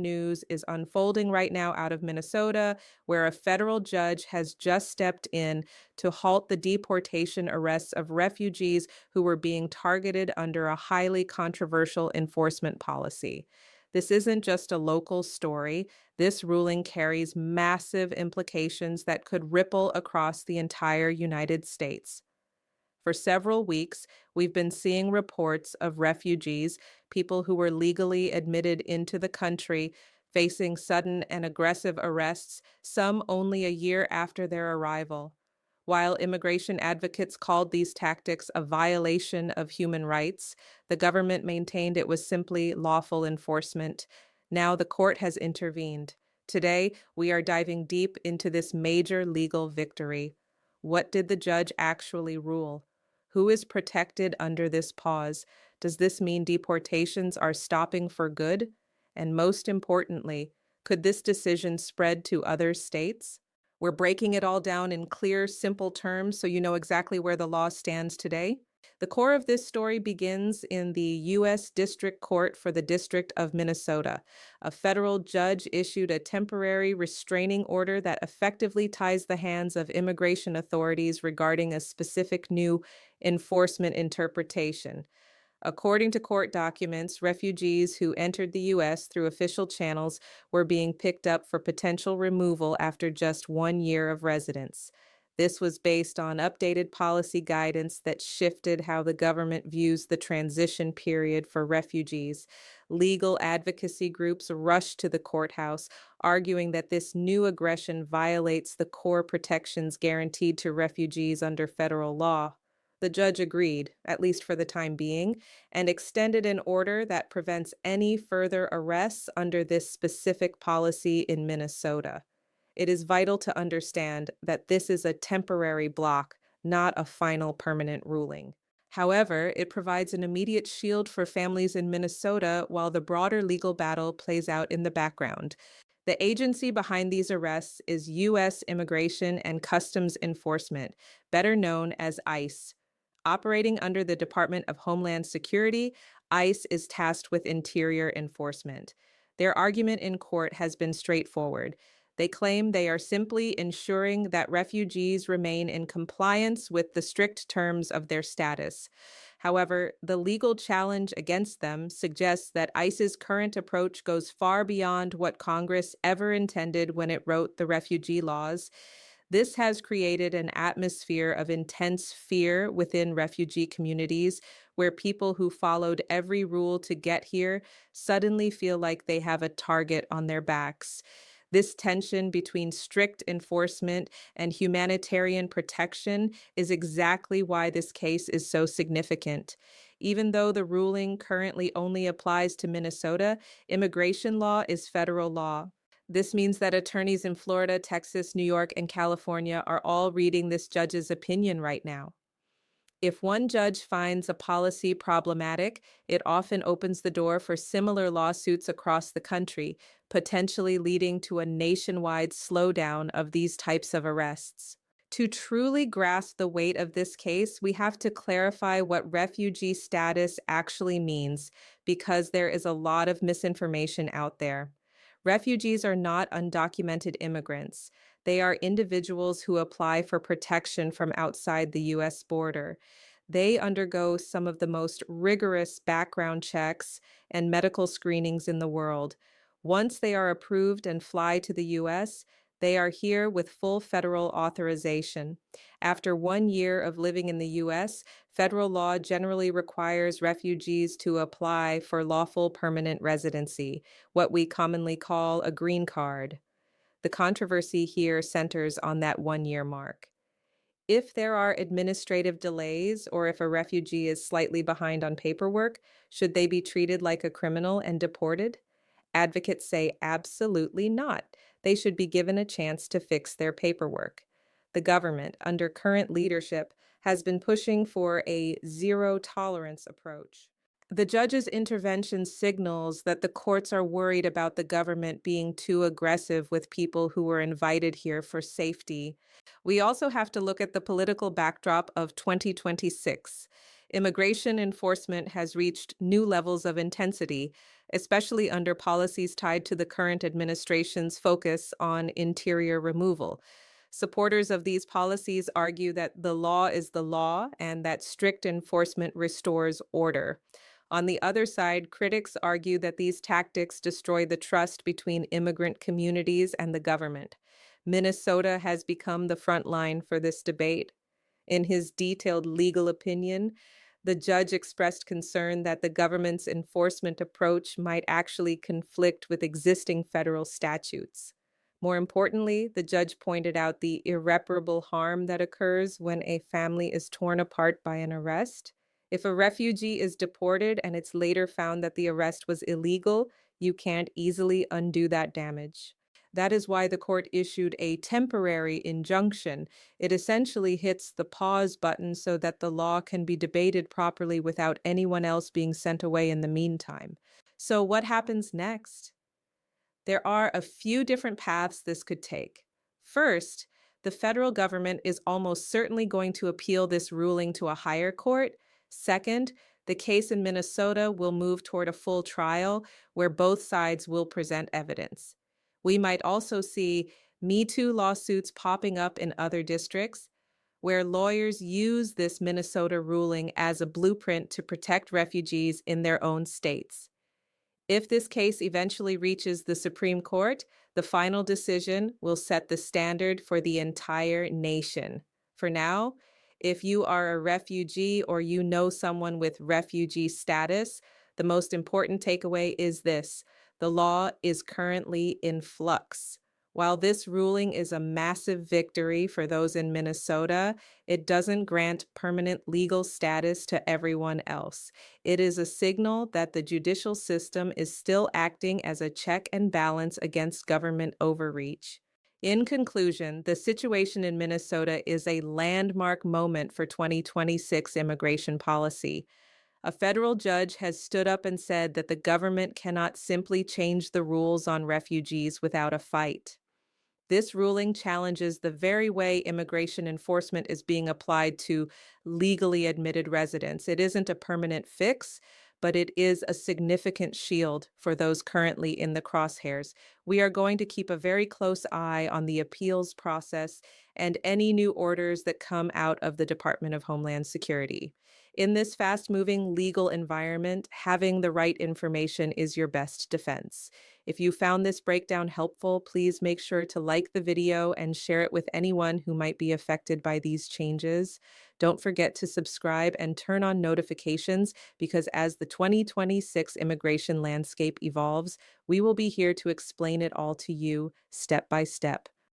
News is unfolding right now out of Minnesota, where a federal judge has just stepped in to halt the deportation arrests of refugees who were being targeted under a highly controversial enforcement policy. This isn't just a local story. This ruling carries massive implications that could ripple across the entire United States. For several weeks, we've been seeing reports of refugees, people who were legally admitted into the country, facing sudden and aggressive arrests, some only a year after their arrival. While immigration advocates called these tactics a violation of human rights, the government maintained it was simply lawful enforcement. Now the court has intervened. Today, we are diving deep into this major legal victory. What did the judge actually rule? Who is protected under this pause? Does this mean deportations are stopping for good? And most importantly, could this decision spread to other states? We're breaking it all down in clear, simple terms so you know exactly where the law stands today. The core of this story begins in the U.S. District Court for the District of Minnesota. A federal judge issued a temporary restraining order that effectively ties the hands of immigration authorities regarding a specific new enforcement interpretation. According to court documents, refugees who entered the U.S. through official channels were being picked up for potential removal after just 1 year of residence. This was based on updated policy guidance that shifted how the government views the transition period for refugees. Legal advocacy groups rushed to the courthouse, arguing that this new aggression violates the core protections guaranteed to refugees under federal law. The judge agreed, at least for the time being, and extended an order that prevents any further arrests under this specific policy in Minnesota. It is vital to understand that this is a temporary block, not a final permanent ruling. However, it provides an immediate shield for families in Minnesota while the broader legal battle plays out in the background. The agency behind these arrests is U.S. Immigration and Customs Enforcement, better known as ICE. Operating under the Department of Homeland Security, ICE is tasked with interior enforcement. Their argument in court has been straightforward. They claim they are simply ensuring that refugees remain in compliance with the strict terms of their status. However, the legal challenge against them suggests that ICE's current approach goes far beyond what Congress ever intended when it wrote the refugee laws. This has created an atmosphere of intense fear within refugee communities where people who followed every rule to get here suddenly feel like they have a target on their backs. This tension between strict enforcement and humanitarian protection is exactly why this case is so significant. Even though the ruling currently only applies to Minnesota, immigration law is federal law. This means that attorneys in Florida, Texas, New York, and California are all reading this judge's opinion right now. If one judge finds a policy problematic, it often opens the door for similar lawsuits across the country, potentially leading to a nationwide slowdown of these types of arrests. To truly grasp the weight of this case, we have to clarify what refugee status actually means, because there is a lot of misinformation out there. Refugees are not undocumented immigrants. They are individuals who apply for protection from outside the U.S. border. They undergo some of the most rigorous background checks and medical screenings in the world. Once they are approved and fly to the U.S., they are here with full federal authorization. After 1 year of living in the U.S., federal law generally requires refugees to apply for lawful permanent residency, what we commonly call a green card. The controversy here centers on that 1 year mark. If there are administrative delays or if a refugee is slightly behind on paperwork, should they be treated like a criminal and deported? Advocates say absolutely not. They should be given a chance to fix their paperwork. The government, under current leadership, has been pushing for a zero-tolerance approach. The judge's intervention signals that the courts are worried about the government being too aggressive with people who were invited here for safety. We also have to look at the political backdrop of 2026. Immigration enforcement has reached new levels of intensity, especially under policies tied to the current administration's focus on interior removal. Supporters of these policies argue that the law is the law and that strict enforcement restores order. On the other side, critics argue that these tactics destroy the trust between immigrant communities and the government. Minnesota has become the front line for this debate. In his detailed legal opinion, the judge expressed concern that the government's enforcement approach might actually conflict with existing federal statutes. More importantly, the judge pointed out the irreparable harm that occurs when a family is torn apart by an arrest. If a refugee is deported and it's later found that the arrest was illegal, you can't easily undo that damage. That is why the court issued a temporary injunction. It essentially hits the pause button so that the law can be debated properly without anyone else being sent away in the meantime. So, what happens next? There are a few different paths this could take. First, the federal government is almost certainly going to appeal this ruling to a higher court. Second, the case in Minnesota will move toward a full trial where both sides will present evidence. We might also see Me Too lawsuits popping up in other districts where lawyers use this Minnesota ruling as a blueprint to protect refugees in their own states. If this case eventually reaches the Supreme Court, the final decision will set the standard for the entire nation. For now, if you are a refugee or you know someone with refugee status, the most important takeaway is this: the law is currently in flux. While this ruling is a massive victory for those in Minnesota, it doesn't grant permanent legal status to everyone else. It is a signal that the judicial system is still acting as a check and balance against government overreach. In conclusion, the situation in Minnesota is a landmark moment for 2026 immigration policy. A federal judge has stood up and said that the government cannot simply change the rules on refugees without a fight. This ruling challenges the very way immigration enforcement is being applied to legally admitted residents. It isn't a permanent fix, but it is a significant shield for those currently in the crosshairs. We are going to keep a very close eye on the appeals process and any new orders that come out of the Department of Homeland Security. In this fast moving legal environment, having the right information is your best defense. If you found this breakdown helpful, please make sure to like the video and share it with anyone who might be affected by these changes. Don't forget to subscribe and turn on notifications because as the 2026 immigration landscape evolves, we will be here to explain it all to you step by step.